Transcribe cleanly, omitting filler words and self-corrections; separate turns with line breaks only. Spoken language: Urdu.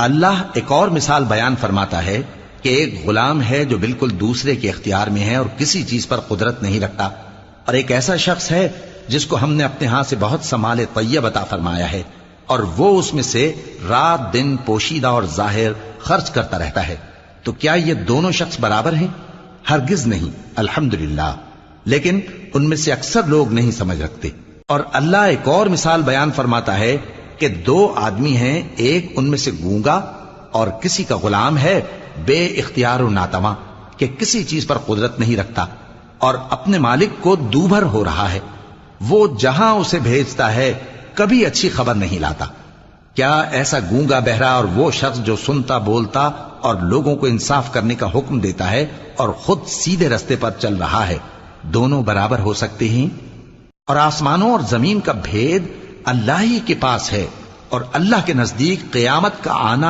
اللہ ایک اور مثال بیان فرماتا ہے کہ ایک غلام ہے جو بالکل دوسرے کے اختیار میں ہے اور کسی چیز پر قدرت نہیں رکھتا، اور ایک ایسا شخص ہے جس کو ہم نے اپنے ہاں سے بہت سا مال طیب عطا فرمایا ہے اور وہ اس میں سے رات دن پوشیدہ اور ظاہر خرچ کرتا رہتا ہے۔ تو کیا یہ دونوں شخص برابر ہیں؟ ہرگز نہیں، الحمدللہ، لیکن ان میں سے اکثر لوگ نہیں سمجھ رکھتے۔ اور اللہ ایک اور مثال بیان فرماتا ہے کہ دو آدمی ہیں، ایک ان میں سے گونگا اور کسی کا غلام ہے بے اختیار و ناتواں کہ کسی چیز پر قدرت نہیں رکھتا اور اپنے مالک کو دوبھر ہو رہا ہے، وہ جہاں اسے بھیجتا ہے کبھی اچھی خبر نہیں لاتا۔ کیا ایسا گونگا بہرا اور وہ شخص جو سنتا بولتا اور لوگوں کو انصاف کرنے کا حکم دیتا ہے اور خود سیدھے رستے پر چل رہا ہے، دونوں برابر ہو سکتے ہیں؟ اور آسمانوں اور زمین کا بھید اللہ ہی کے پاس ہے، اور اللہ کے نزدیک قیامت کا آنا